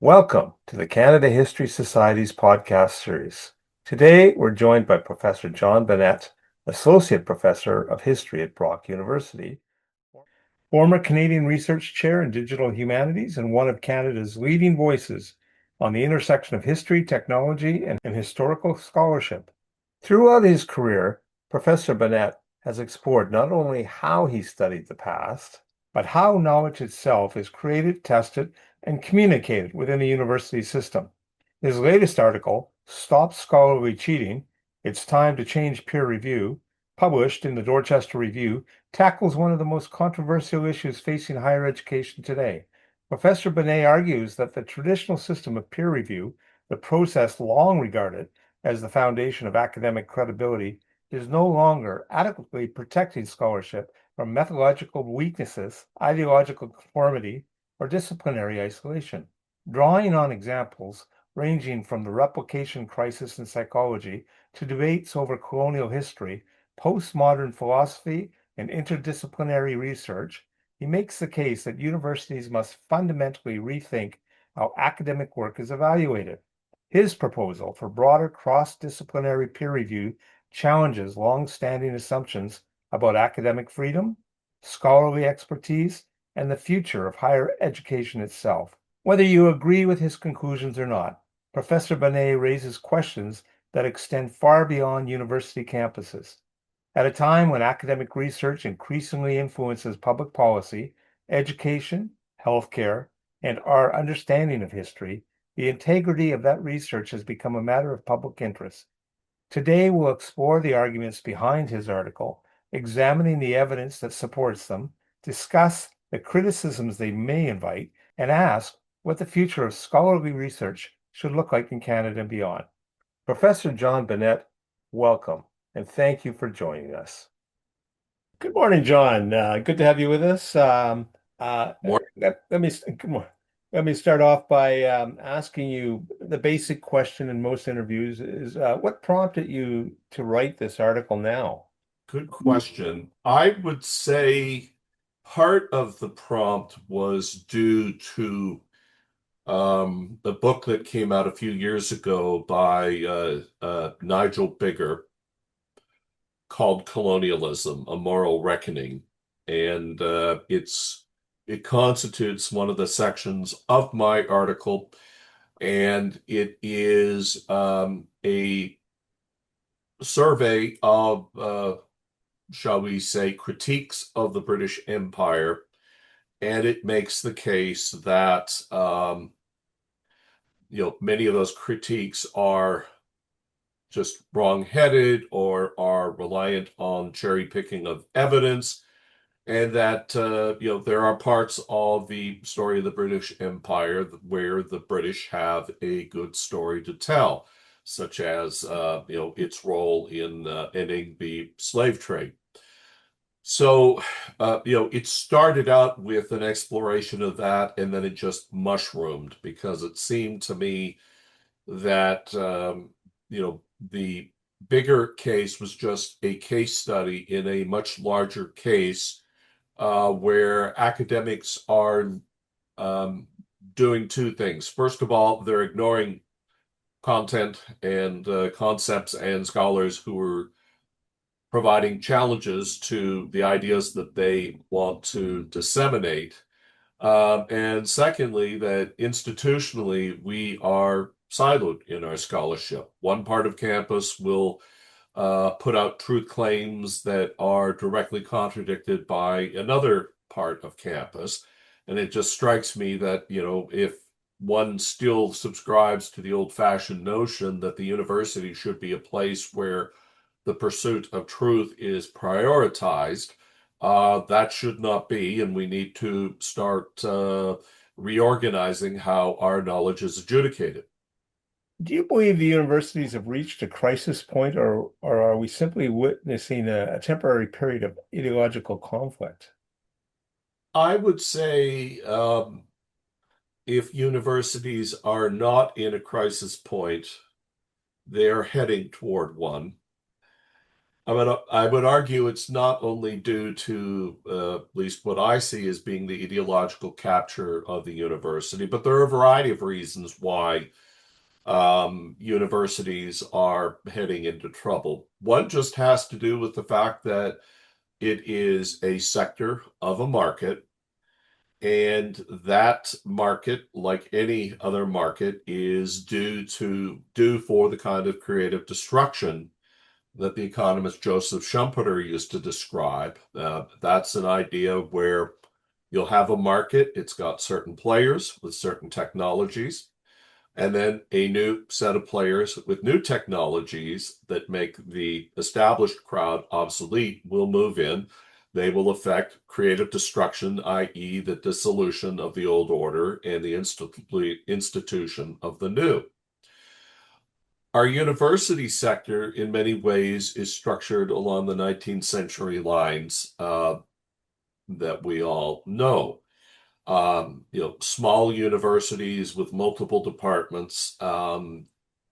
Welcome to the Canada History Society's podcast series. Today, we're joined by Professor John Bonnett, Associate Professor of History at Brock University, former Canadian Research Chair in Digital Humanities, and one of Canada's leading voices on the intersection of history, technology, and historical scholarship. Throughout his career, Professor Bonnett has explored not only how he studied the past, but how knowledge itself is created, tested, and communicated within the university system. His latest article, Stop Scholarly Cheating, It's Time to Change Peer Review, published in the Dorchester Review, tackles one of the most controversial issues facing higher education today. Professor Bonnett argues that the traditional system of peer review, the process long regarded as the foundation of academic credibility, is no longer adequately protecting scholarship from methodological weaknesses, ideological conformity, or disciplinary isolation. Drawing on examples ranging from the replication crisis in psychology to debates over colonial history, postmodern philosophy, and interdisciplinary research, he makes the case that universities must fundamentally rethink how academic work is evaluated. His proposal for broader cross-disciplinary peer review challenges long-standing assumptions about academic freedom, scholarly expertise, and the future of higher education itself. Whether you agree with his conclusions or not, Professor Bonnett raises questions that extend far beyond university campuses. At a time when academic research increasingly influences public policy, education, healthcare, and our understanding of history, the integrity of that research has become a matter of public interest. Today, we'll explore the arguments behind his article, examining the evidence that supports them, discuss the criticisms they may invite, and ask what the future of scholarly research should look like in Canada and beyond. Professor John Bonnett, welcome, and thank you for joining us. Good morning, John. Good to have you with us. Uh, More, let me good morning. Let me start off by asking you the basic question in most interviews is what prompted you to write this article now? good question. I would say part of the prompt was due to a book that came out a few years ago by Nigel Bigger called Colonialism, A Moral Reckoning. And it constitutes one of the sections of my article, and it is a survey of shall we say, critiques of the British Empire, and it makes the case that many of those critiques are just wrong-headed or are reliant on cherry picking of evidence, and that there are parts of the story of the British Empire where the British have a good story to tell, such as its role in ending the slave trade. So, it started out with an exploration of that, and then it just mushroomed because it seemed to me that, the bigger case was just a case study in a much larger case where academics are um, doing two things. First of all, they're ignoring content and concepts and scholars who are providing challenges to the ideas that they want to disseminate. And secondly, that institutionally we are siloed in our scholarship. One part of campus will put out truth claims that are directly contradicted by another part of campus. And it just strikes me that, if one still subscribes to the old-fashioned notion that the university should be a place where the pursuit of truth is prioritized, that should not be, and we need to start reorganizing how our knowledge is adjudicated. Do you believe the universities have reached a crisis point, or are we simply witnessing a temporary period of ideological conflict? I would say if universities are not in a crisis point, they are heading toward one. I would argue it's not only due to at least what I see as being the ideological capture of the university, but there are a variety of reasons why universities are heading into trouble. One just has to do with the fact that it is a sector of a market, and that market, like any other market, is due for the kind of creative destruction that the economist Joseph Schumpeter used to describe. That's an idea where you'll have a market, it's got certain players with certain technologies, and then a new set of players with new technologies that make the established crowd obsolete will move in. They will affect creative destruction, i.e., the dissolution of the old order and the institution of the new. Our university sector, in many ways, is structured along the 19th century lines that we all know. Small universities with multiple departments,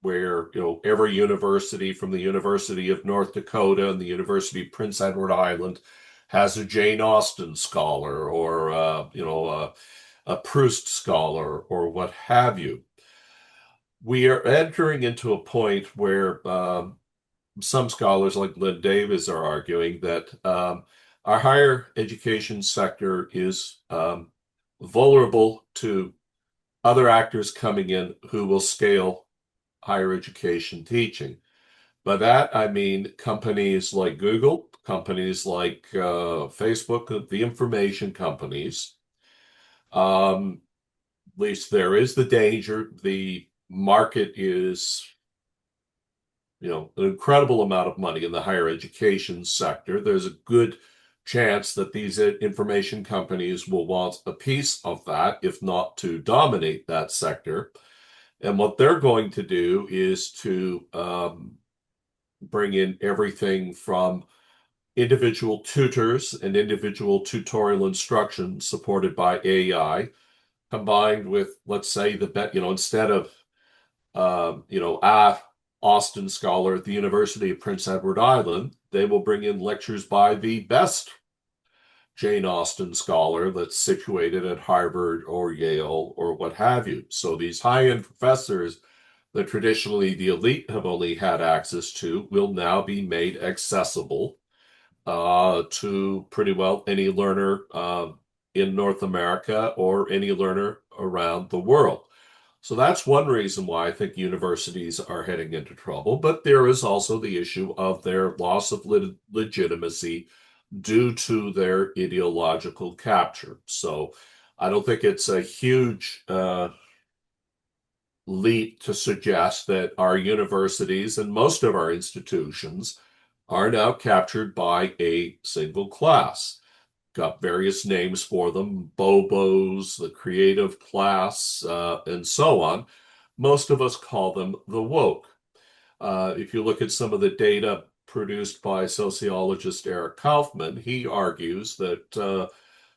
where, every university from the University of North Dakota and the University of Prince Edward Island has a Jane Austen scholar or, a Proust scholar or what have you. We are entering into a point where some scholars like Lynn Davis are arguing that our higher education sector is vulnerable to other actors coming in who will scale higher education teaching. By that, I mean companies like Google, companies like Facebook, the information companies. At least there is the danger. The market is, an incredible amount of money in the higher education sector. There's a good chance that these information companies will want a piece of that, if not to dominate that sector. And what they're going to do is to bring in everything from individual tutors and individual tutorial instruction supported by AI, combined with, let's say, instead of, a Austen scholar at the University of Prince Edward Island, they will bring in lectures by the best Jane Austen scholar that's situated at Harvard or Yale or what have you. So these high-end professors that traditionally the elite have only had access to will now be made accessible to pretty well any learner in North America or any learner around the world. So that's one reason why I think universities are heading into trouble. But there is also the issue of their loss of legitimacy due to their ideological capture. So I don't think it's a huge leap to suggest that our universities and most of our institutions are now captured by a single class. Got various names for them: Bobos, the creative class, and so on. Most of us call them the woke. If you look at some of the data produced by sociologist Eric Kaufman, he argues that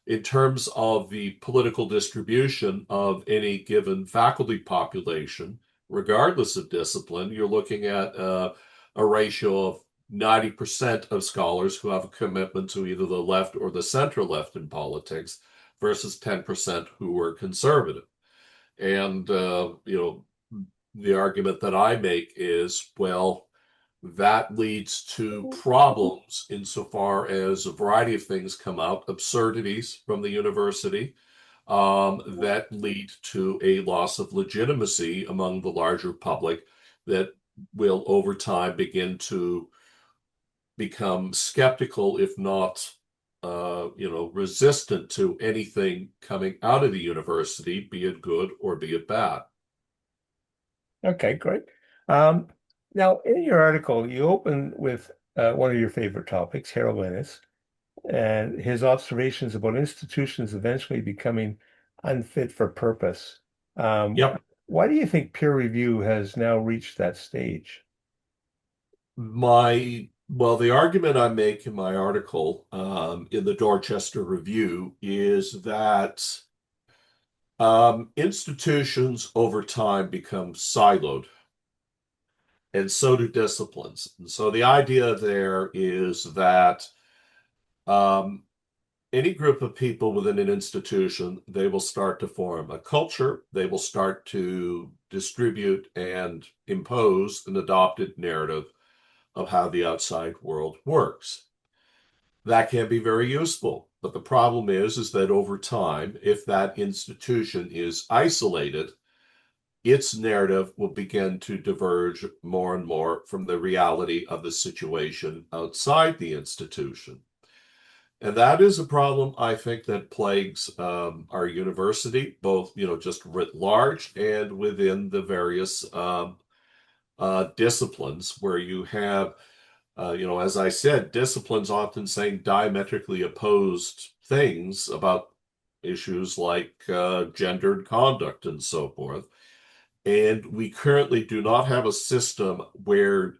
in terms of the political distribution of any given faculty population, regardless of discipline, you're looking at a ratio of 90% of scholars who have a commitment to either the left or the center left in politics versus 10% who are conservative. And, the argument that I make is, well, that leads to problems insofar as a variety of things come out, absurdities from the university that lead to a loss of legitimacy among the larger public that will over time begin to become skeptical, if not, resistant to anything coming out of the university, be it good or be it bad. Okay, great. Um, Now, in your article, you open with one of your favorite topics, Harold Innis, and his observations about institutions eventually becoming unfit for purpose. Um, Yep. why do you think peer review has now reached that stage? The argument I make in my article in the Dorchester Review is that institutions over time become siloed. and so do disciplines. And so the idea there is that um, any group of people within an institution, they will start to form a culture. They will start to distribute and impose an adopted narrative of how the outside world works. That can be very useful. But the problem is that over time, if that institution is isolated, its narrative will begin to diverge more and more from the reality of the situation outside the institution. And that is a problem I think that plagues our university, both just writ large and within the various disciplines where you have, as I said, disciplines often saying diametrically opposed things about issues like gendered conduct and so forth. And we currently do not have a system where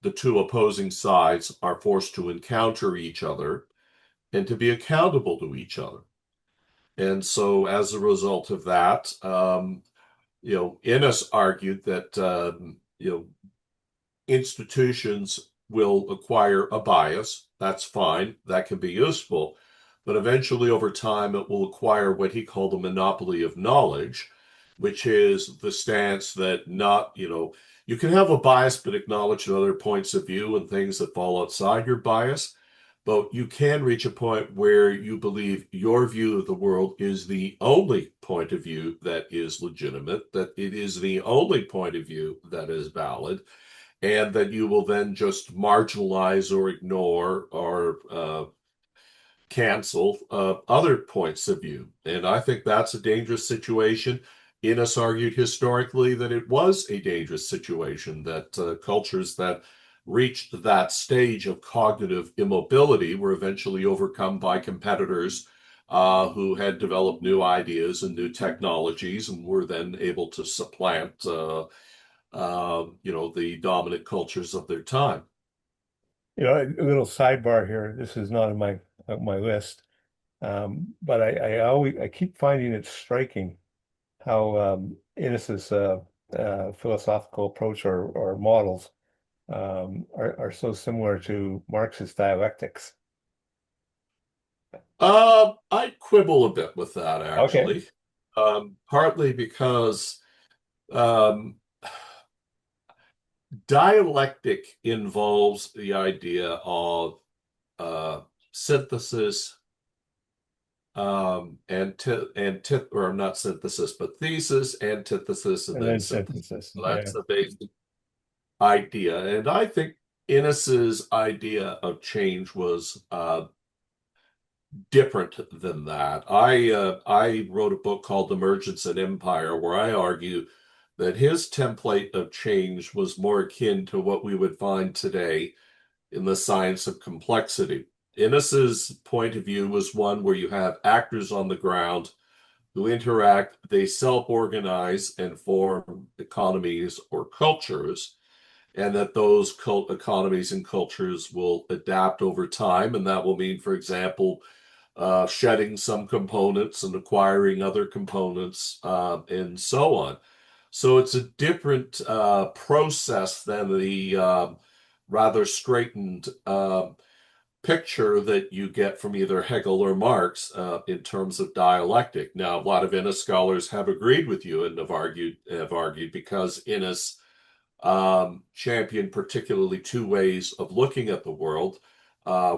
the two opposing sides are forced to encounter each other and to be accountable to each other. And so, as a result of that, Innes argued that institutions will acquire a bias. That's fine. That can be useful. But eventually, over time, it will acquire what he called a monopoly of knowledge, which is the stance that you can have a bias, but acknowledge other points of view and things that fall outside your bias. But you can reach a point where you believe your view of the world is the only point of view that is legitimate, that it is the only point of view that is valid, and that you will then just marginalize or ignore or cancel other points of view. And I think that's a dangerous situation. Innes argued historically that it was a dangerous situation, that cultures that reached that stage of cognitive immobility were eventually overcome by competitors who had developed new ideas and new technologies and were then able to supplant the dominant cultures of their time. A little sidebar here. This is not on my list, but I keep finding it striking how Innes's philosophical approach or models are so similar to Marx's dialectics. I quibble a bit with that Okay. actually, partly because um, dialectic involves the idea of uh, synthesis or not synthesis, but thesis, antithesis, and And then then synthesis. synthesis. So Yeah. that's the basic idea. And I think Innes's idea of change was different than that. I wrote a book called Emergence and Empire, where I argue that his template of change was more akin to what we would find today in the science of complexity. Innes's point of view was one where you have actors on the ground who interact, they self-organize and form economies or cultures, and that those economies and cultures will adapt over time. And that will mean, for example, shedding some components and acquiring other components, and so on. So it's a different process than the rather straightened picture that you get from either Hegel or Marx in terms of dialectic. Now, a lot of Innes scholars have agreed with you and have argued because Innes championed particularly two ways of looking at the world,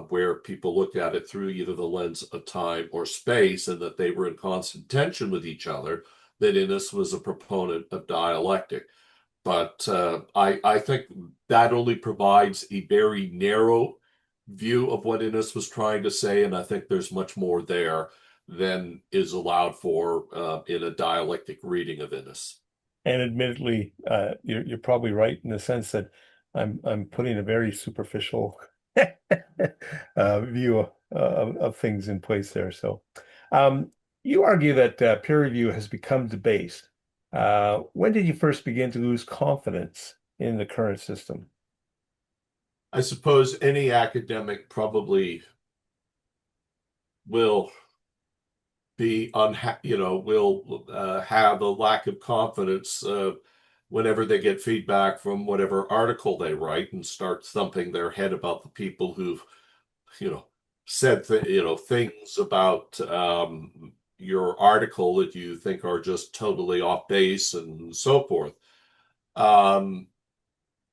where people looked at it through either the lens of time or space, and that they were in constant tension with each other. That Innes was a proponent of dialectic. But I think that only provides a very narrow view of what Innes was trying to say, and I think there's much more there than is allowed for in a dialectic reading of Innes. And admittedly, you're probably right in the sense that I'm putting a very superficial view of things in place there. So, um, you argue that peer review has become debased. When did you first begin to lose confidence in the current system? I suppose any academic probably will be will have a lack of confidence whenever they get feedback from whatever article they write and start thumping their head about the people who've, you know, said things about your article that you think are just totally off base and so forth. Um,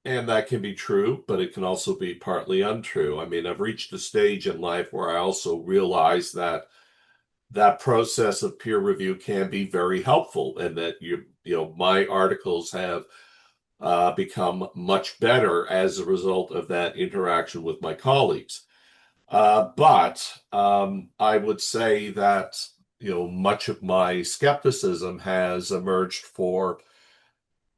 and that can be true, but it can also be partly untrue. I mean, I've reached a stage in life where I also realize that that process of peer review can be very helpful, and that my articles have become much better as a result of that interaction with my colleagues. But I would say that much of my skepticism has emerged for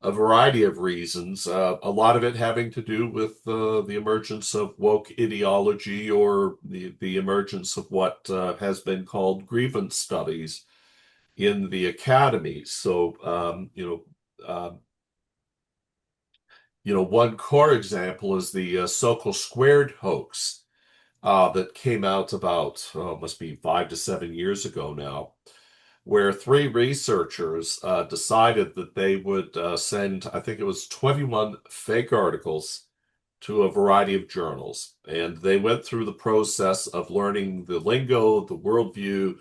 a variety of reasons. A lot of it having to do with the emergence of woke ideology, or the emergence of what has been called grievance studies in the academies. So, one core example is the Social Squared hoax that came out about, must be 5 to 7 years ago now, where three researchers decided that they would send, I think it was 21 fake articles to a variety of journals. And they went through the process of learning the lingo, the worldview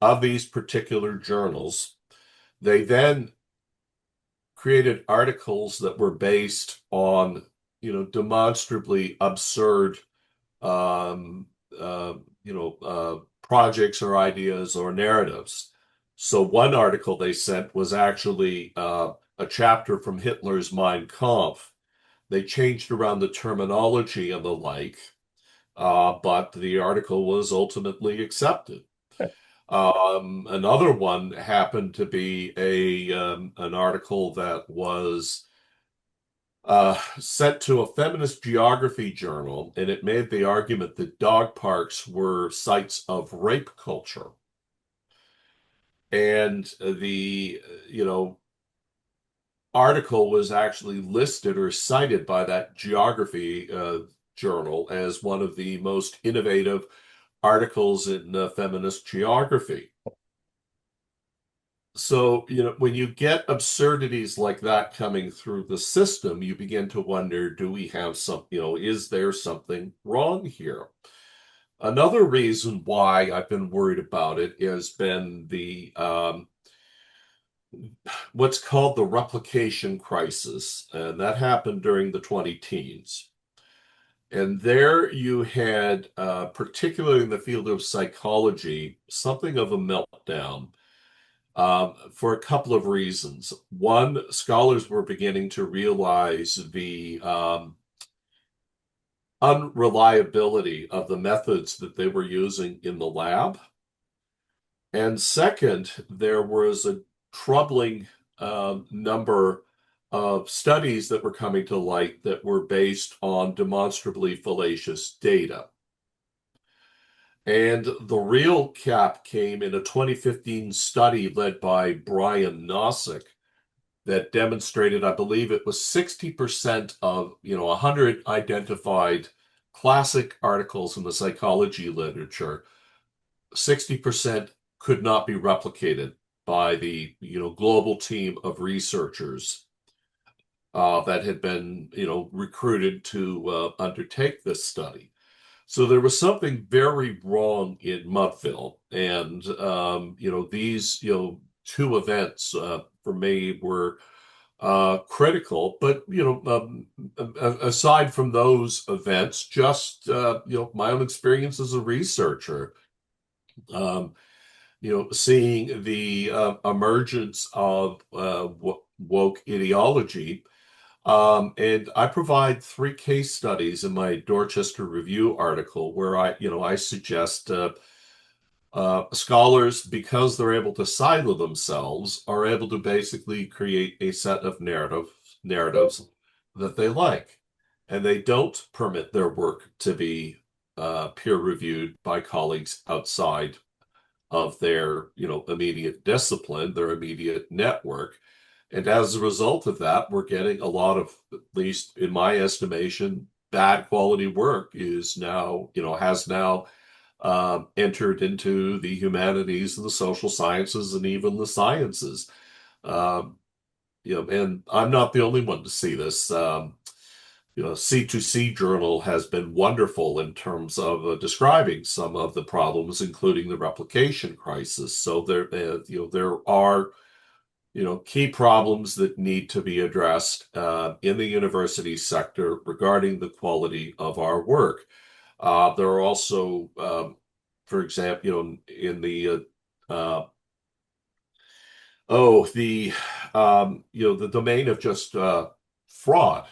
of these particular journals. They then created articles that were based on, demonstrably absurd um, projects or ideas or narratives. So one article they sent was actually a chapter from Hitler's Mein Kampf. They changed around the terminology and the like, but the article was ultimately accepted. Another one happened to be an article that was sent to a feminist geography journal, and it made the argument that dog parks were sites of rape culture. And the, article was actually listed or cited by that geography journal as one of the most innovative articles in feminist geography. So, when you get absurdities like that coming through the system, you begin to wonder, do we have some, is there something wrong here? Another reason why I've been worried about it has been the what's called the replication crisis, and that happened during the 20 teens. And there you had, particularly in the field of psychology, something of a meltdown for a couple of reasons. One, scholars were beginning to realize the unreliability of the methods that they were using in the lab. And second, there was a troubling number of studies that were coming to light that were based on demonstrably fallacious data. And the real cap came in a 2015 study led by Brian Nosek that demonstrated, I believe it was 60% of, 100 identified classic articles in the psychology literature, 60% could not be replicated by the, global team of researchers that had been, recruited to undertake this study. So there was something very wrong in Mudville, and these two events for me were critical. But aside from those events, just my own experience as a researcher, um, seeing the emergence of woke ideology. And I provide three case studies in my Dorchester Review article where I suggest scholars, because they're able to silo themselves, are able to basically create a set of narratives that they like, and they don't permit their work to be peer reviewed by colleagues outside of their immediate discipline, their immediate network. And as a result of that, we're getting a lot of, at least in my estimation, bad quality work is now, has now entered into the humanities and the social sciences and even the sciences. Um, and I'm not the only one to see this. C2C Journal has been wonderful in terms of describing some of the problems, including the replication crisis. So there are key problems that need to be addressed in the university sector regarding the quality of our work. There are also, for example, in the the the domain of just fraud.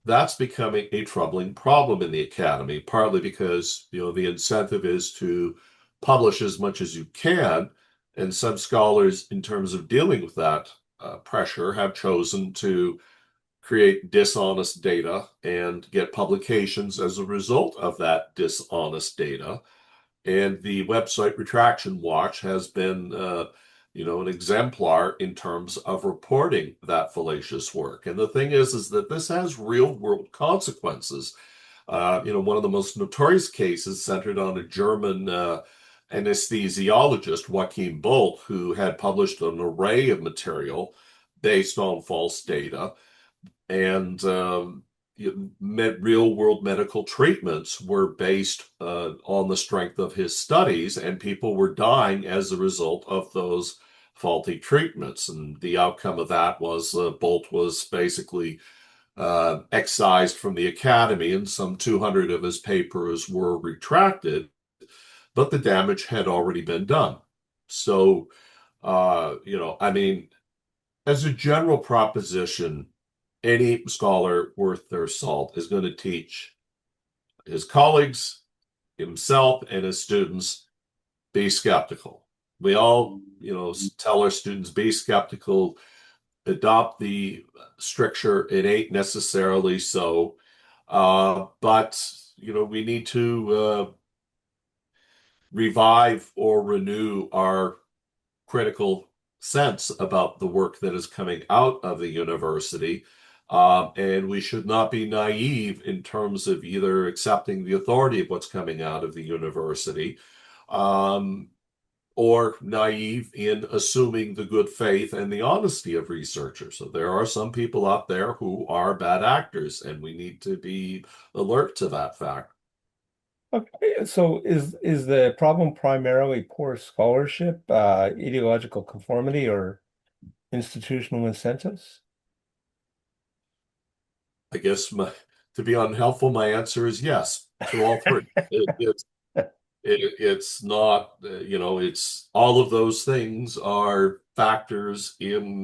That's becoming a troubling problem in the academy, partly because the incentive is to publish as much as you can, and some scholars, in terms of dealing with that pressure, have chosen to create dishonest data and get publications as a result of that dishonest data. And the website Retraction Watch has been, an exemplar in terms of reporting that fallacious work. And the thing is that this has real world consequences. One of the most notorious cases centered on a German anesthesiologist, Joachim Bolt, who had published an array of material based on false data. And real world medical treatments were based on the strength of his studies, and people were dying as a result of those faulty treatments. And the outcome of that was Bolt was basically excised from the academy, and some 200 of his papers were retracted, but the damage had already been done. So, I mean, as a general proposition, any scholar worth their salt is going to teach his colleagues, himself, and his students be skeptical. We all, tell our students be skeptical, adopt the stricture. It ain't necessarily so, but we need to revive or renew our critical sense about the work that is coming out of the university. And we should not be naive in terms of either accepting the authority of what's coming out of the university, um, or naive in assuming the good faith and the honesty of researchers. So there are some people out there who are bad actors, and we need to be alert to that fact. Okay, so is the problem primarily poor scholarship, ideological conformity, or institutional incentives? I guess to be unhelpful, my answer is yes to all three. It's not, it's all of those things are factors in,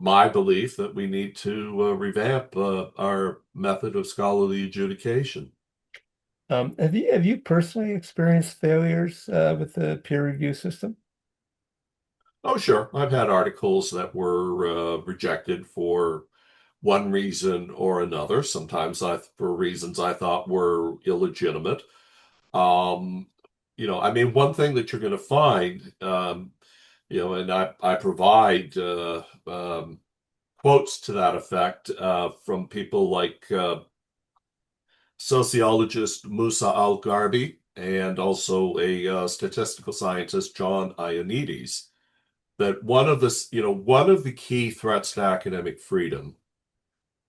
my belief that we need to revamp our method of scholarly adjudication. Have you personally experienced failures with the peer review system? Oh, sure. I've had articles that were rejected for one reason or another. Sometimes for reasons I thought were illegitimate. Um, one thing that you're going to find, and I provide quotes to that effect from people like sociologist Musa Al-Gharbi and also a statistical scientist, John Ioannidis, that one of the key threats to academic freedom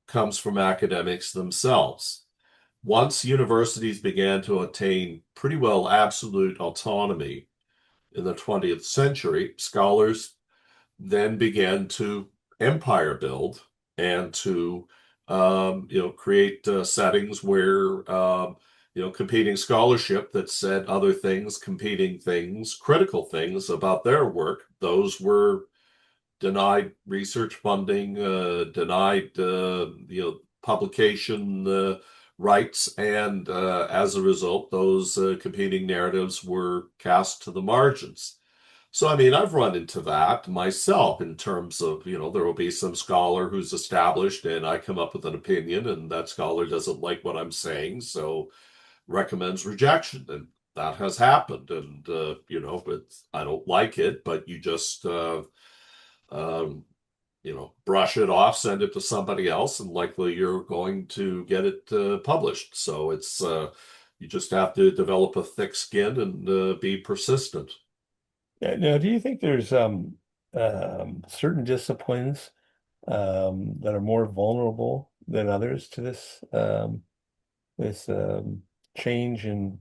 comes from academics themselves. Once universities began to attain pretty well absolute autonomy in the 20th century, scholars then began to empire build and to create settings where competing scholarship that said other things, competing things, critical things about their work, those were denied research funding, denied publication rights, and as a result, those competing narratives were cast to the margins. So, I've run into that myself in terms of, there will be some scholar who's established and I come up with an opinion and that scholar doesn't like what I'm saying, so recommends rejection. And that has happened. And, I don't like it, but you just, um, brush it off, send it to somebody else, and likely you're going to get it published. So you just have to develop a thick skin and be persistent. Yeah, now, do you think there's certain disciplines that are more vulnerable than others to this change in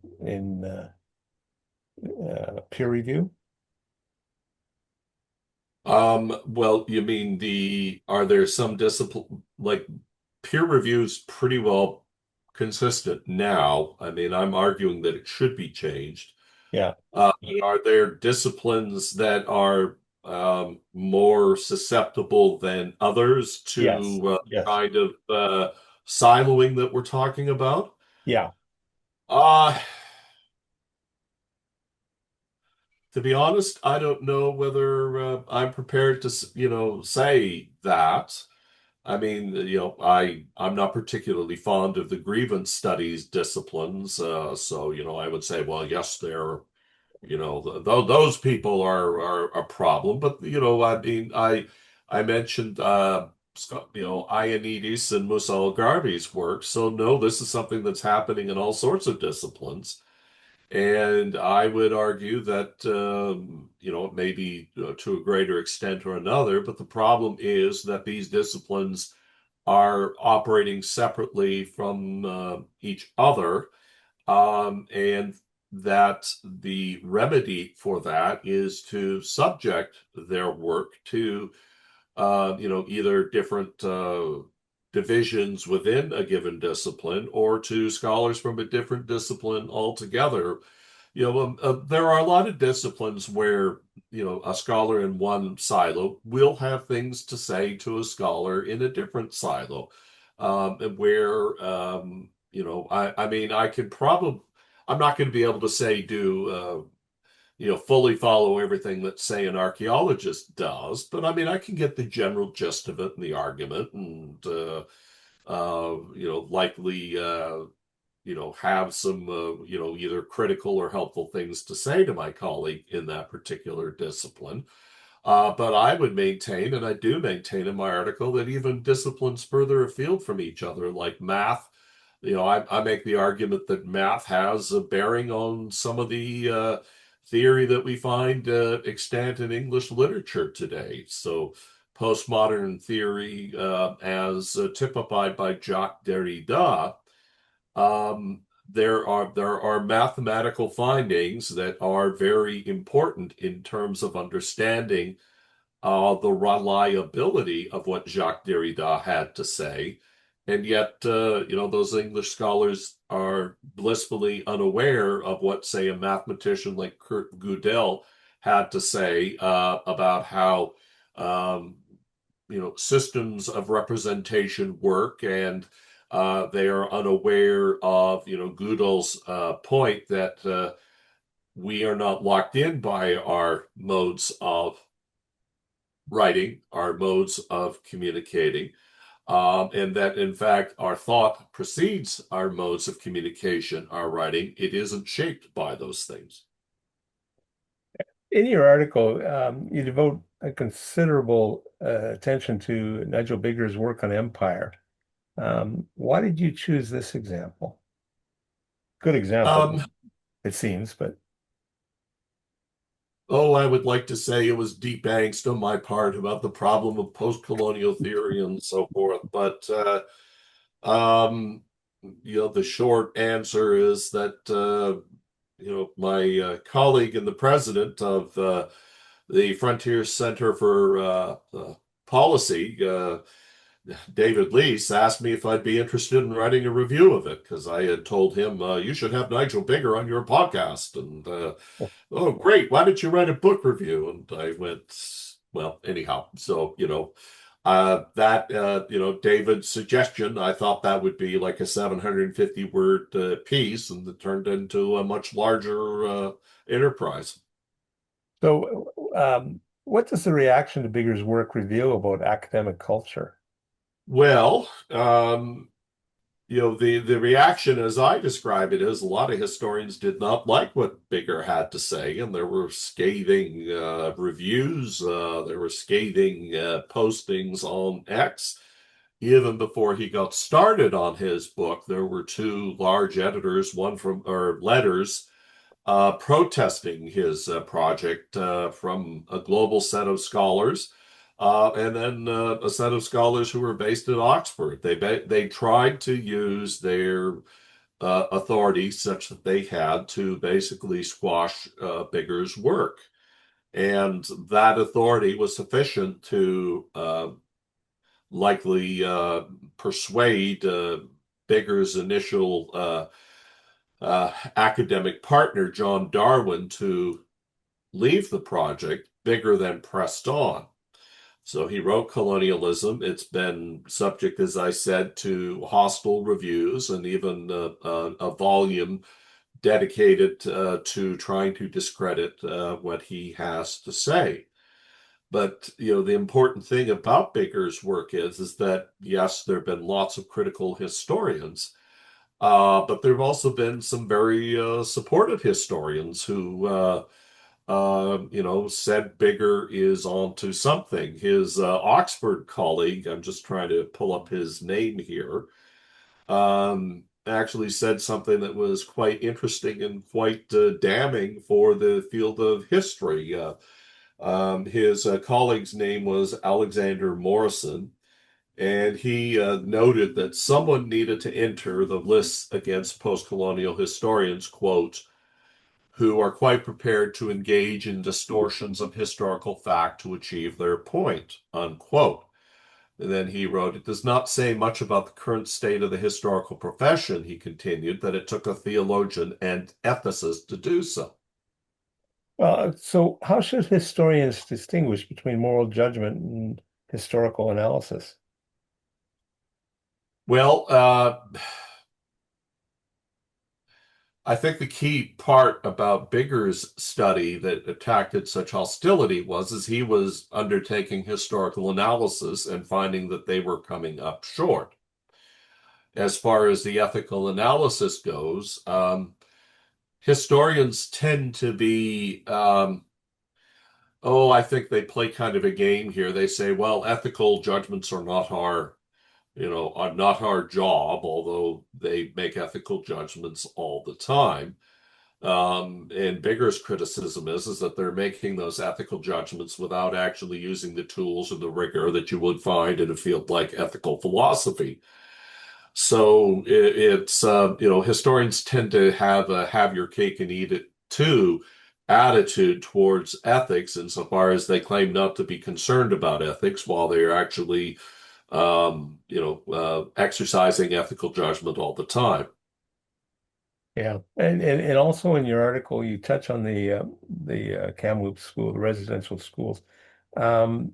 peer review? Well, you mean are there some discipline, like peer reviews pretty well consistent now? I mean, I'm arguing that it should be changed. Yeah. Are there disciplines that are more susceptible than others Yes. to Yes. kind of siloing that we're talking about? Yeah. Uh, to be honest, I don't know whether I'm prepared to, say that. I mean, I'm not particularly fond of the grievance studies disciplines, so I would say, well, yes, those people are a problem. But I mean, I mentioned Ioannidis and Musalgarvi's work, so no, this is something that's happening in all sorts of disciplines. And I would argue that, maybe to a greater extent or another, but the problem is that these disciplines are operating separately from each other, and that the remedy for that is to subject their work to either different divisions within a given discipline or to scholars from a different discipline altogether. There are a lot of disciplines where, a scholar in one silo will have things to say to a scholar in a different silo. And where, I mean, I'm not going to be able to say, fully follow everything that, say, an archaeologist does, but I mean, I can get the general gist of it and the argument and, likely, have some, either critical or helpful things to say to my colleague in that particular discipline. But I would maintain, and I do maintain in my article, that even disciplines further afield from each other, like math, I make the argument that math has a bearing on some of the theory that we find extant in English literature today. So, postmodern theory, as typified by Jacques Derrida, there are mathematical findings that are very important in terms of understanding the reliability of what Jacques Derrida had to say. And yet, those English scholars are blissfully unaware of what, say, a mathematician like Kurt Gödel had to say about how, um, systems of representation work, and they are unaware of, Gödel's point that we are not locked in by our modes of writing, our modes of communicating, and that in fact our thought precedes our modes of communication, our writing. It isn't shaped by those things. In your article, you devote a considerable attention to Nigel Bigger's work on empire. Why did you choose this example? Good example, Um, it seems, but oh, I would like to say it was deep angst on my part about the problem of post-colonial theory and so forth, but um, the short answer is that my colleague and the president of the Frontier Center for Policy, David Lease, asked me if I'd be interested in writing a review of it because I had told him you should have Nigel Bigger on your podcast, and oh, great, why don't you write a book review? And I went, well, anyhow, so David's suggestion, I thought that would be like a 750 word piece, and it turned into a much larger enterprise. so what does the reaction to Bigger's work reveal about academic culture? Well, the reaction as I describe it is a lot of historians did not like what Bigger had to say, and there were scathing reviews, there were scathing postings on X. Even before he got started on his book, there were two large editors, one from, or letters, protesting his project from a global set of scholars, and then a set of scholars who were based at Oxford. They tried to use their authority such that they had to basically squash Bigger's work. And that authority was sufficient to likely persuade Bigger's initial academic partner, John Darwin, to leave the project. Bigger then pressed on. So he wrote Colonialism. It's been subject, as I said, to hostile reviews and even a volume dedicated to trying to discredit what he has to say. But the important thing about Baker's work is that yes, there have been lots of critical historians, but there have also been some very supportive historians who said Bigger is onto something. His Oxford colleague, I'm just trying to pull up his name here, actually said something that was quite interesting and quite damning for the field of history. His colleague's name was Alexander Morrison, and he noted that someone needed to enter the lists against post-colonial historians, quote, who are quite prepared to engage in distortions of historical fact to achieve their point, unquote. And then he wrote, it does not say much about the current state of the historical profession, he continued, that it took a theologian and ethicist to do so. So how should historians distinguish between moral judgment and historical analysis? Well, I think the key part about Bigger's study that attracted such hostility was he was undertaking historical analysis and finding that they were coming up short. As far as the ethical analysis goes, historians tend to be, I think they play kind of a game here. They say, well, ethical judgments are not are not our job, although they make ethical judgments all the time. And Bigger's criticism is that they're making those ethical judgments without actually using the tools or the rigor that you would find in a field like ethical philosophy. So it's historians tend to have a have your cake and eat it too attitude towards ethics insofar as they claim not to be concerned about ethics while they're actually exercising ethical judgment all the time. Yeah, and also in your article, you touch on the Kamloops school, the residential schools. Um,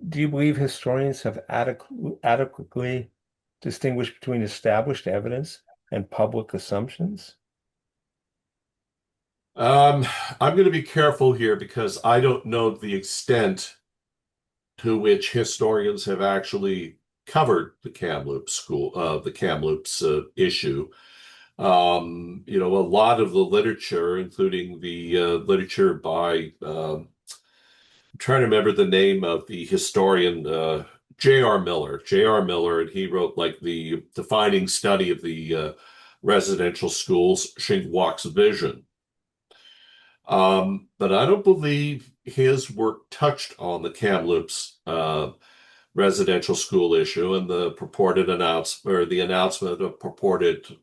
do you believe historians have adequately distinguished between established evidence and public assumptions? Um, I'm going to be careful here because I don't know the extent to which historians have actually covered the Kamloops issue. A lot of the literature, including the literature by, I'm trying to remember the name of the historian, J.R. Miller. J.R. Miller, and he wrote like the defining study of the residential schools, Shinkwalk's Vision. But I don't believe his work touched on the Kamloops residential school issue and the purported announcement or the announcement of purported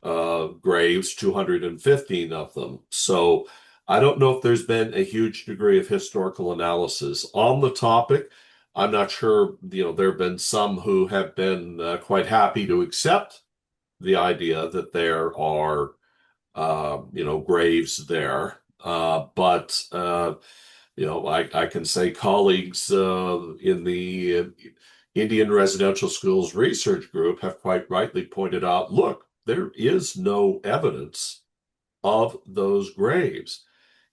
graves, 215 of them. So I don't know if there's been a huge degree of historical analysis on the topic. I'm not sure, there have been some who have been quite happy to accept the idea that there are, graves there. I can say colleagues in the Indian Residential Schools Research Group have quite rightly pointed out, look, there is no evidence of those graves.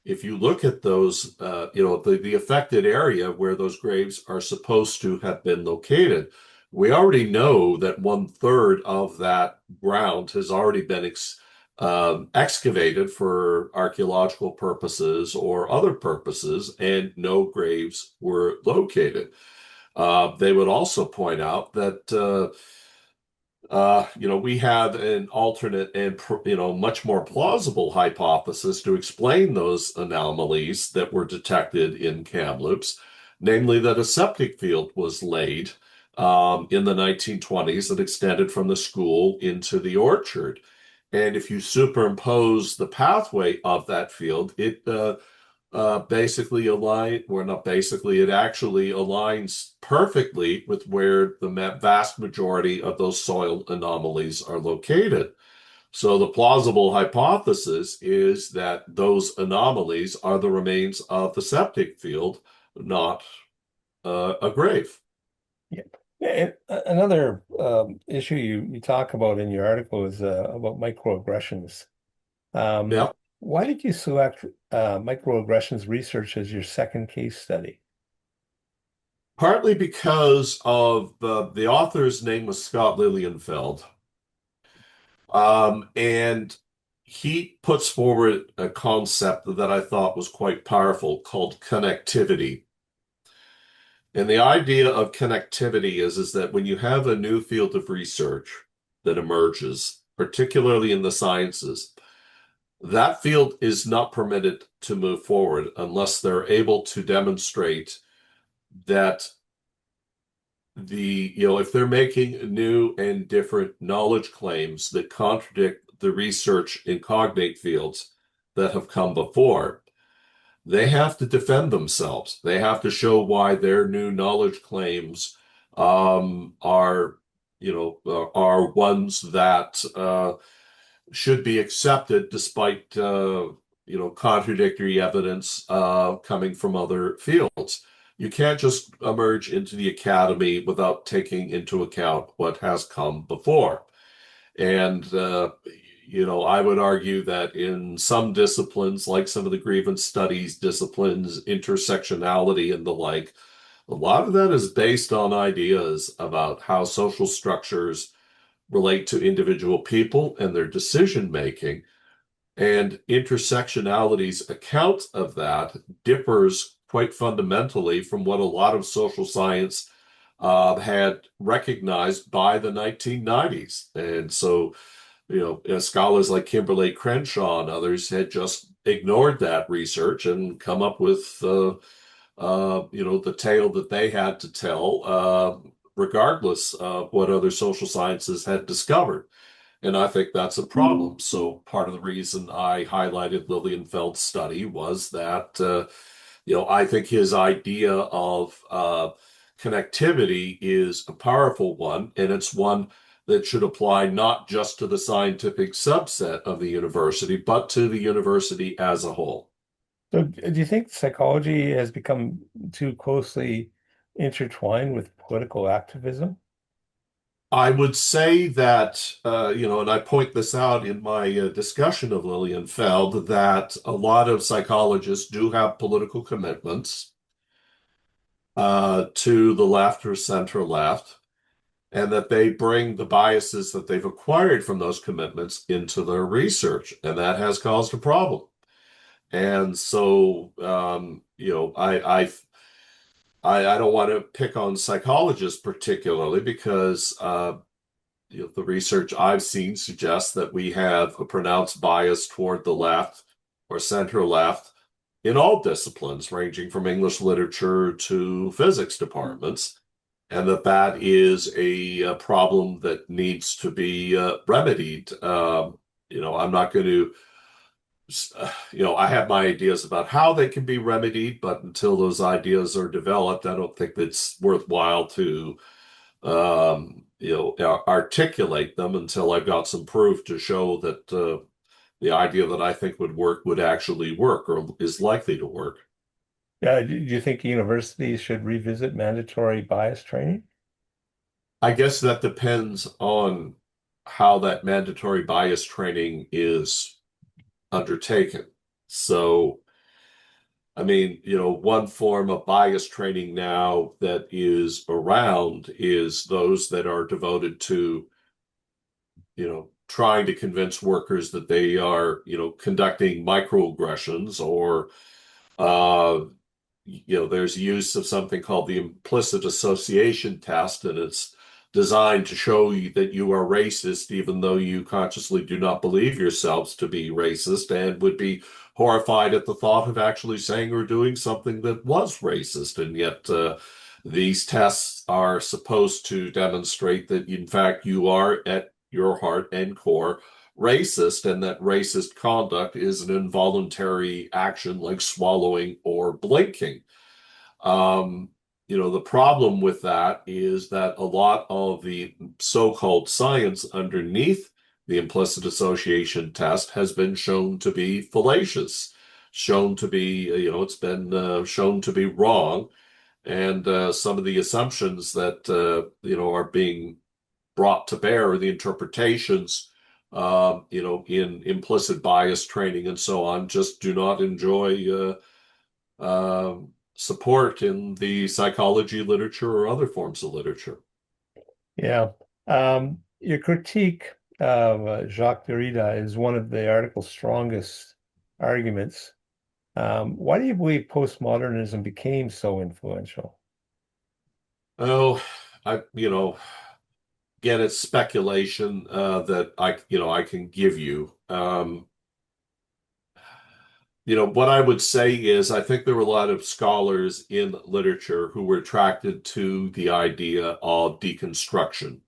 If you look at those, the affected area where those graves are supposed to have been located, we already know that 1/3 of that ground has already been excavated for archaeological purposes or other purposes, and no graves were located. They would also point out that We had an alternate and much more plausible hypothesis to explain those anomalies that were detected in Kamloops, namely that a septic field was laid in the 1920s that extended from the school into the orchard. And if you superimpose the pathway of that field, it basically align, well, not basically, it actually aligns perfectly with where the vast majority of those soil anomalies are located. So the plausible hypothesis is that those anomalies are the remains of the septic field, not a grave. Yeah. And another issue you talk about in your article is about microaggressions. Um, Yeah, why did you select microaggressions research as your second case study? partly because of the author's name was Scott Lilienfeld. And he puts forward a concept that I thought was quite powerful called connectivity. And the idea of connectivity is that when you have a new field of research that emerges, particularly in the sciences, that field is not permitted to move forward unless they're able to demonstrate that if they're making new and different knowledge claims that contradict the research in cognate fields that have come before, they have to defend themselves. They have to show why their new knowledge claims are ones that should be accepted despite contradictory evidence coming from other fields. You can't just emerge into the academy without taking into account what has come before. And I would argue that in some disciplines, like some of the grievance studies disciplines, intersectionality and the like, a lot of that is based on ideas about how social structures relate to individual people and their decision making. And intersectionality's account of that differs quite fundamentally from what a lot of social science had recognized by the 1990s. And so, scholars like Kimberly Crenshaw and others had just ignored that research and come up with, the tale that they had to tell, regardless of what other social sciences had discovered. And I think that's a problem. So part of the reason I highlighted Lilienfeld's study was that, I think his idea of connectivity is a powerful one, and it's one that should apply not just to the scientific subset of the university, but to the university as a whole. So, do you think psychology has become too closely intertwined with political activism? I would say that, and I point this out in my discussion of Lilienfeld, that a lot of psychologists do have political commitments to the left or center left, and that they bring the biases that they've acquired from those commitments into their research, and that has caused a problem. And so, I don't want to pick on psychologists particularly because the research I've seen suggests that we have a pronounced bias toward the left or center left in all disciplines, ranging from English literature to physics departments, and that is a problem that needs to be remedied. I'm not going to, I have my ideas about how they can be remedied, but until those ideas are developed, I don't think it's worthwhile to articulate them until I've got some proof to show that the idea that I think would work would actually work or is likely to work. Yeah, do you think universities should revisit mandatory bias training? I guess that depends on how that mandatory bias training is undertaken. So, I mean, one form of bias training now that is around is those that are devoted to trying to convince workers that they are, conducting microaggressions or, uh, there's use of something called the implicit association test, and it's designed to show you that you are racist, even though you consciously do not believe yourselves to be racist and would be horrified at the thought of actually saying or doing something that was racist. And yet, these tests are supposed to demonstrate that, in fact, you are at your heart and core racist, and that racist conduct is an involuntary action like swallowing or blinking. Um, the problem with that is that a lot of the so-called science underneath the implicit association test has been shown to be fallacious, shown to be, it's been shown to be wrong. And some of the assumptions that, are being brought to bear, the interpretations, in implicit bias training and so on, just do not enjoy support in the psychology literature or other forms of literature. Yeah. Your critique of Jacques Derrida is one of the article's strongest arguments. Why do you believe postmodernism became so influential? Oh, again, it's speculation that I can give you. What I would say is I think there were a lot of scholars in literature who were attracted to the idea of deconstruction.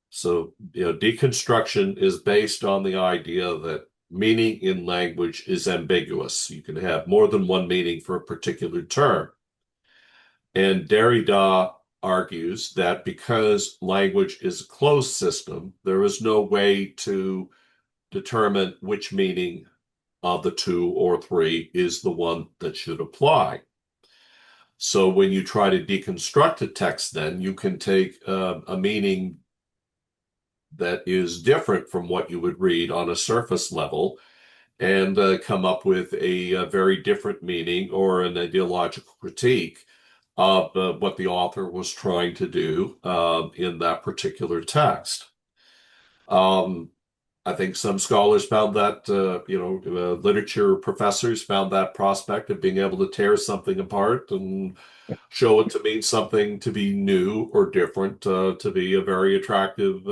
So, deconstruction is based on the idea that meaning in language is ambiguous. You can have more than one meaning for a particular term. And Derrida argues that because language is a closed system, there is no way to determine which meaning of the two or three is the one that should apply. So when you try to deconstruct a text, then you can take a meaning that is different from what you would read on a surface level and come up with a very different meaning or an ideological critique of what the author was trying to do in that particular text. Um, I think some scholars found that, literature professors found that prospect of being able to tear something apart and show it to mean something to be new or different, to be a very attractive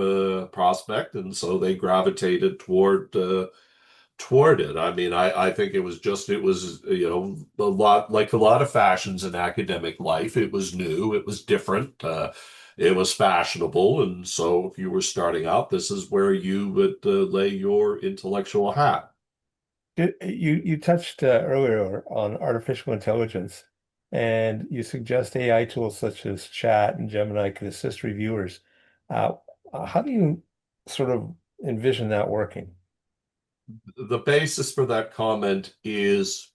prospect. And so they gravitated toward it. I mean, I think it was, a lot like a lot of fashions in academic life. It was new, it was different, it was fashionable. And so if you were starting out, this is where you would lay your intellectual hat. You touched earlier on artificial intelligence, and you suggest AI tools such as Chat and Gemini could assist reviewers. Uh, how do you sort of envision that working? The basis for that comment is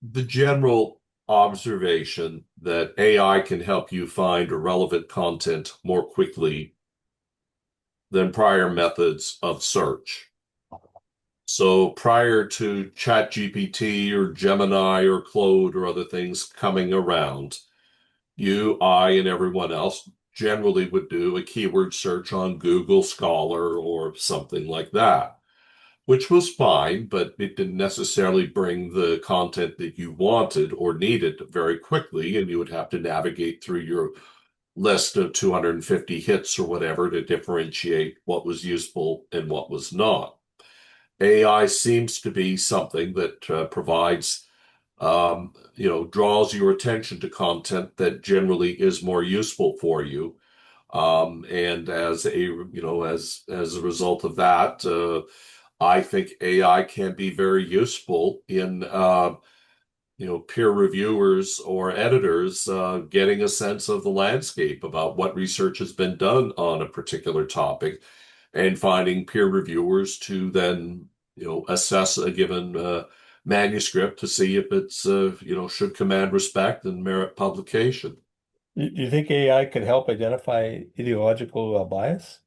the general observation that AI can help you find relevant content more quickly than prior methods of search. So prior to ChatGPT or Gemini or Claude or other things coming around, you, I, and everyone else generally would do a keyword search on Google Scholar or something like that, which was fine, but it didn't necessarily bring the content that you wanted or needed very quickly, and you would have to navigate through your list of 250 hits or whatever to differentiate what was useful and what was not. AI seems to be something that provides, draws your attention to content that generally is more useful for you. And as a result of that, I think AI can be very useful in, peer reviewers or editors getting a sense of the landscape about what research has been done on a particular topic and finding peer reviewers to then, assess a given manuscript to see if it's, should command respect and merit publication. You think AI could help identify ideological bias?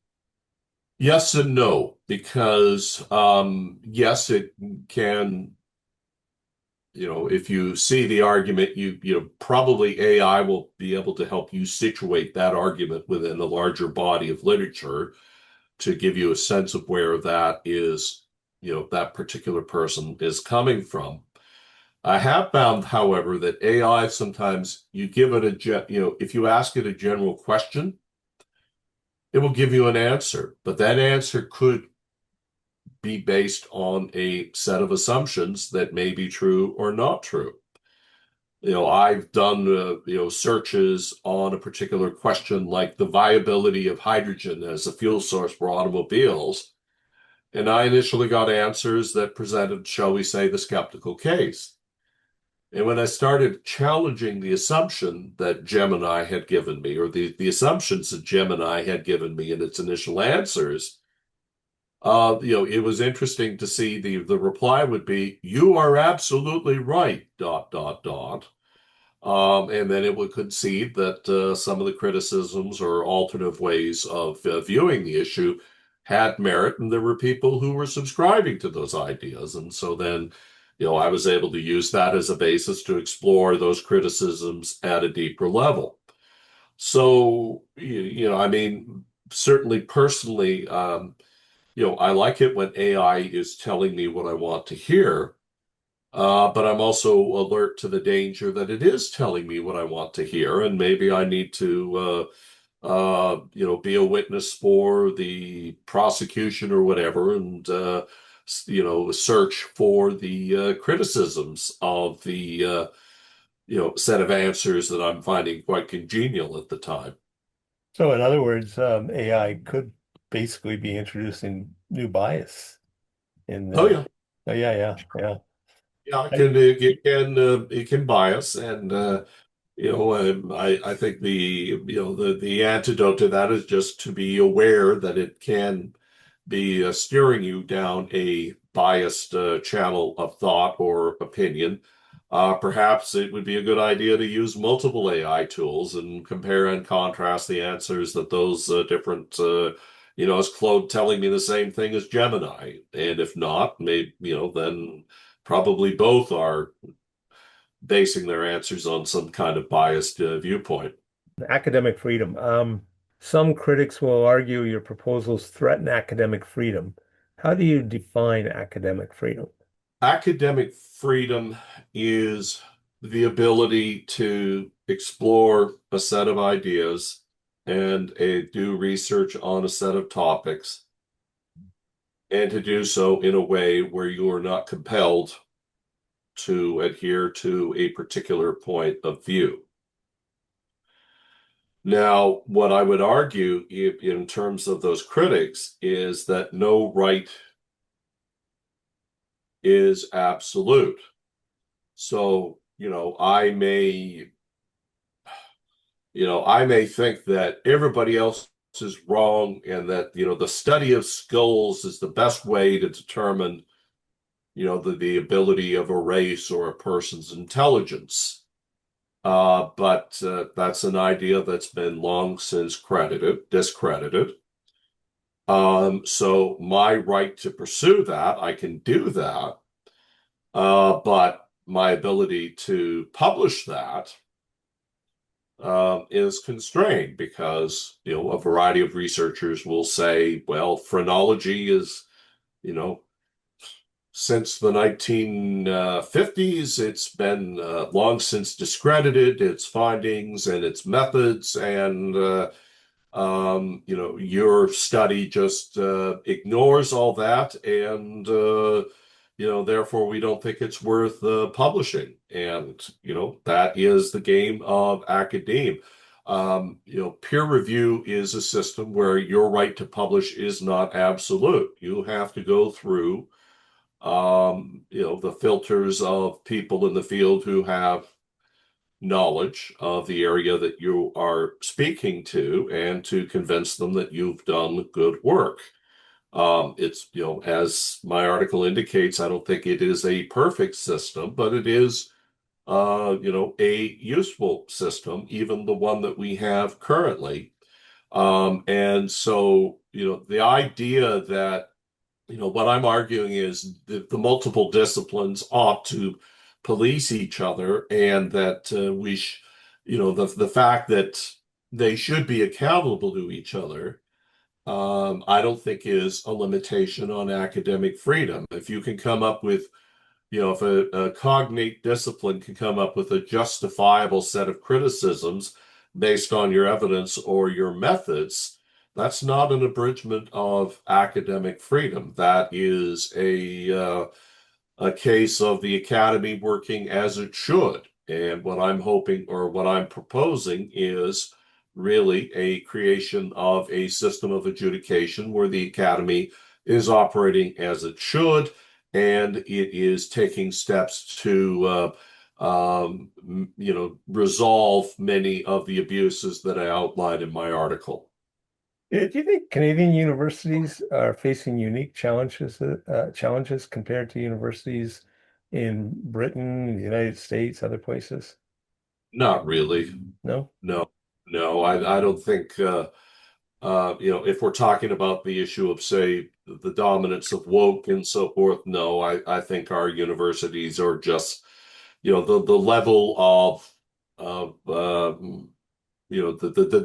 Yes and no, because yes, it can, if you see the argument, probably AI will be able to help you situate that argument within a larger body of literature to give you a sense of where that is, that particular person is coming from. I have found, however, that AI sometimes you give it if you ask it a general question, it will give you an answer, but that answer could be based on a set of assumptions that may be true or not true. I've done searches on a particular question like the viability of hydrogen as a fuel source for automobiles, and I initially got answers that presented, shall we say, the skeptical case. And when I started challenging the assumption that Gemini had given me, or the assumptions that Gemini had given me in its initial answers, it was interesting to see the reply would be, "You are absolutely right, dot, dot, dot." And then it would concede that some of the criticisms or alternative ways of viewing the issue had merit, and there were people who were subscribing to those ideas. And so then, I was able to use that as a basis to explore those criticisms at a deeper level. So, I mean, certainly personally, I like it when AI is telling me what I want to hear. But I'm also alert to the danger that it is telling me what I want to hear, and maybe I need to, be a witness for the prosecution or whatever, and search for the criticisms of the set of answers that I'm finding quite congenial at the time. So, in other words, AI could basically be introducing new bias in Oh the. yeah, Oh, yeah, yeah, yeah. yeah, I, it can bias, and I think the antidote to that is just to be aware that it can be steering you down a biased channel of thought or opinion. Perhaps it would be a good idea to use multiple AI tools and compare and contrast the answers that those different, is Claude telling me the same thing as Gemini? And if not, maybe, then probably both are basing their answers on some kind of biased viewpoint. academic freedom. Some critics will argue your proposals threaten academic freedom. How do you define academic freedom? Academic freedom is the ability to explore a set of ideas and do research on a set of topics, and to do so in a way where you are not compelled to adhere to a particular point of view. Now, what I would argue in terms of those critics is that no right is absolute. So, I may think that everybody else is wrong and that, the study of skulls is the best way to determine, the ability of a race or a person's intelligence. But that's an idea that's been long since discredited. So my right to pursue that, I can do that. But my ability to publish that is constrained because, a variety of researchers will say, well, phrenology is, you know, since the 1950s, it's been long since discredited, its findings and its methods, and your study just ignores all that, and therefore we don't think it's worth publishing. And that is the game of academe. Peer review is a system where your right to publish is not absolute. You have to go through the filters of people in the field who have knowledge of the area that you are speaking to, and to convince them that you've done good work. It's, as my article indicates, I don't think it is a perfect system, but it is, a useful system, even the one that we have currently. And so, the idea that what I'm arguing is that the multiple disciplines ought to police each other, and that the fact that they should be accountable to each other, I don't think is a limitation on academic freedom. If you can come up with, if a cognate discipline can come up with a justifiable set of criticisms based on your evidence or your methods, that's not an abridgment of academic freedom. That is a case of the academy working as it should. And what I'm hoping or what I'm proposing is really a creation of a system of adjudication where the academy is operating as it should, and it is taking steps to resolve many of the abuses that I outlined in my article. Do you think Canadian universities are facing unique challenges compared to universities in Britain, the United States, other places? Not really. No? No, no, I don't think if we're talking about the issue of, say, the dominance of woke and so forth, no, I think our universities are just, the level of the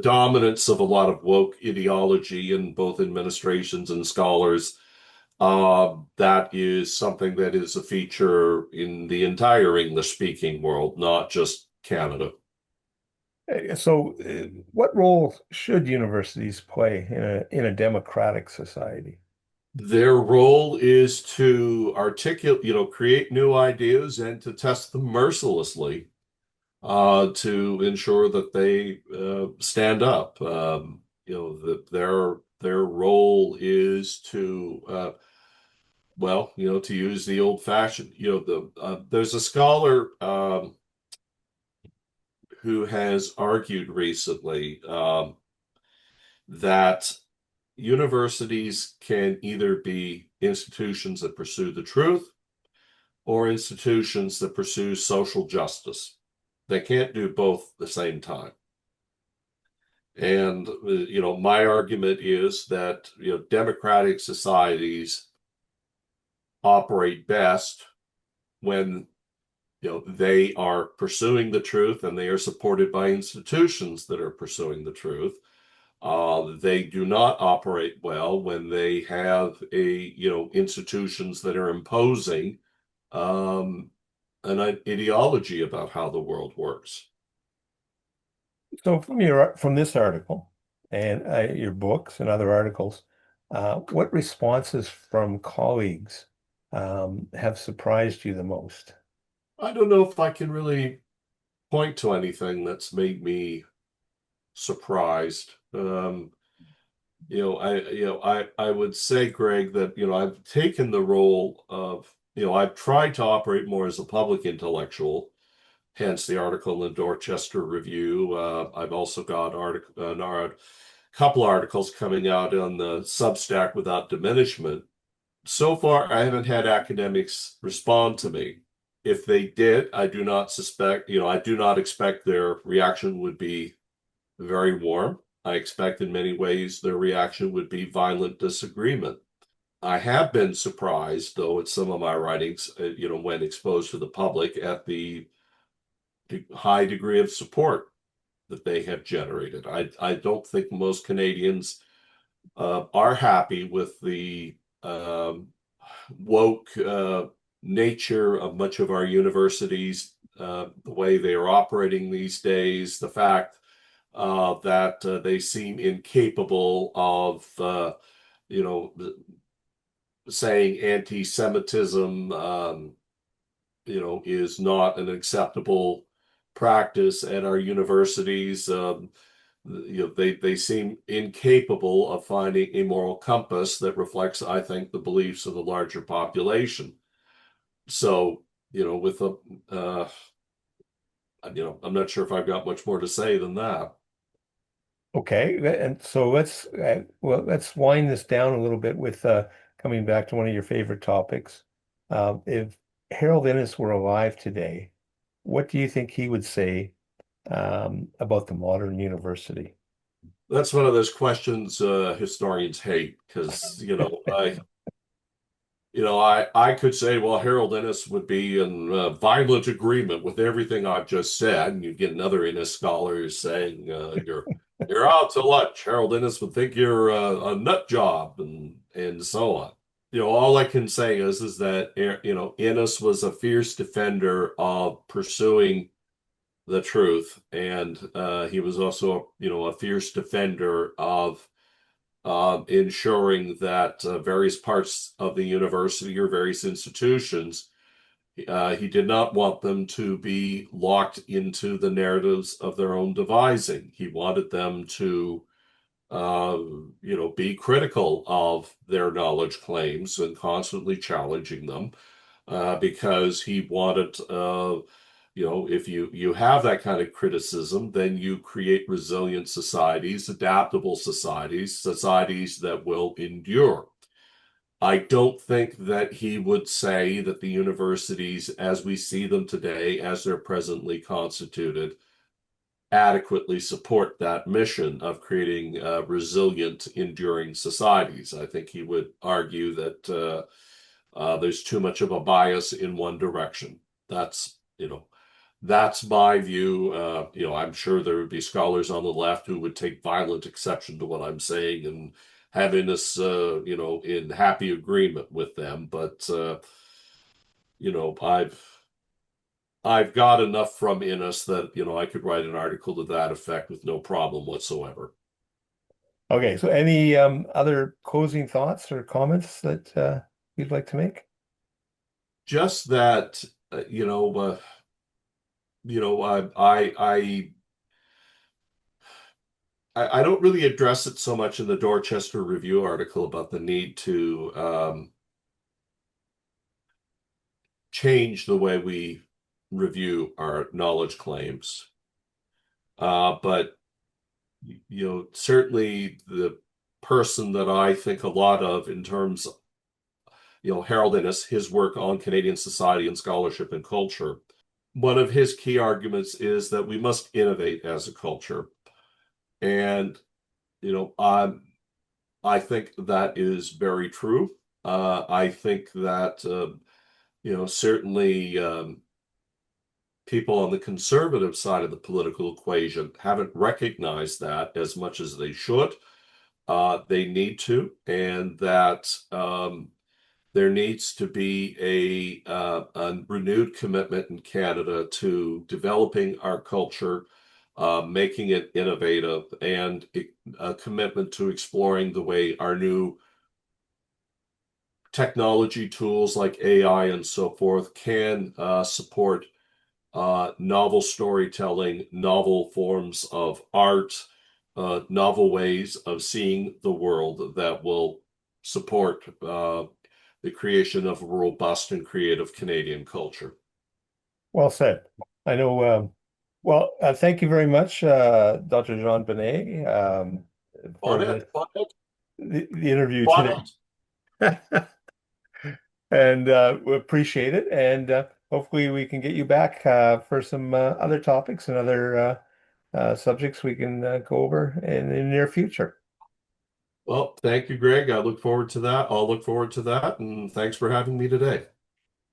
dominance of a lot of woke ideology in both administrations and scholars. That is something that is a feature in the entire English-speaking world, not just Canada. What role should universities play in a democratic society? Their role is to articulate, create new ideas and to test them mercilessly, to ensure that they stand up. That their role is to to use the old-fashioned, there's a scholar who has argued recently that universities can either be institutions that pursue the truth or institutions that pursue social justice. They can't do both at the same time. And, my argument is that, democratic societies operate best when, they are pursuing the truth and they are supported by institutions that are pursuing the truth. They do not operate well when they have institutions that are imposing an ideology about how the world works. So from this article and your books and other articles, what responses from colleagues have surprised you the most? I don't know if I can really point to anything that's made me surprised. I would say, Greg, that I've taken the role of I've tried to operate more as a public intellectual, hence the article in the Dorchester Review. I've also got a couple articles coming out on the Substack Without Diminishment. So far, I haven't had academics respond to me. If they did, I do not suspect, I do not expect their reaction would be very warm. I expect in many ways their reaction would be violent disagreement. I have been surprised, though, at some of my writings, when exposed to the public, at the high degree of support that they have generated. I don't think most Canadians are happy with the woke nature of much of our universities, the way they are operating these days, the fact that they seem incapable of, you know, saying anti-Semitism, is not an acceptable practice at our universities. They seem incapable of finding a moral compass that reflects, I think, the beliefs of the larger population. So, with a, I'm not sure if I've got much more to say than that. Okay, and so let's wind this down a little bit with coming back to one of your favorite topics. If Harold Innis were alive today, what do you think he would say about the modern university? That's one of those questions historians hate because, I could say, well, Harold Innis would be in violent agreement with everything I've just said, and you get another Innis scholar saying you're out to lunch. Harold Innis would think you're a nut job, and so on. all I can say is that Innes was a fierce defender of pursuing the truth, and he was also, a fierce defender of ensuring that various parts of the university or various institutions, he did not want them to be locked into the narratives of their own devising. He wanted them to be critical of their knowledge claims and constantly challenging them, because he wanted, if you have that kind of criticism, then you create resilient societies, adaptable societies, societies that will endure. I don't think that he would say that the universities, as we see them today, as they're presently constituted, adequately support that mission of creating resilient, enduring societies. I think he would argue that there's too much of a bias in one direction. That's, that's my view. I'm sure there would be scholars on the left who would take violent exception to what I'm saying and having us, in happy agreement with them. But, you know, I've I've got enough from Innes that, I could write an article to that effect with no problem whatsoever. Okay, so any other closing thoughts or comments that you'd like to make? Just that, I don't really address it so much in the Dorchester Review article about the need to change the way we review our knowledge claims. But certainly the person that I think a lot of in terms, Harold Innis, his work on Canadian society and scholarship and culture, one of his key arguments is that we must innovate as a culture. And, you know, I'm I think that is very true. I think that, certainly people on the conservative side of the political equation haven't recognized that as much as they should. They need to, and that there needs to be a renewed commitment in Canada to developing our culture, making it innovative, and a commitment to exploring the way our new technology tools like AI and so forth can support novel storytelling, novel forms of art, novel ways of seeing the world that will support the creation of a robust and creative Canadian culture. Well said. I know. Well, thank you very much, Dr. Jean Bonnet, for Bonnett, Bonnett, the interview today. Bonnett. And we appreciate it. And hopefully we can get you back for some other topics and other subjects we can go over in the near future. Well, thank you, Greg. I look forward to that. I'll look forward to that. And thanks for having me today.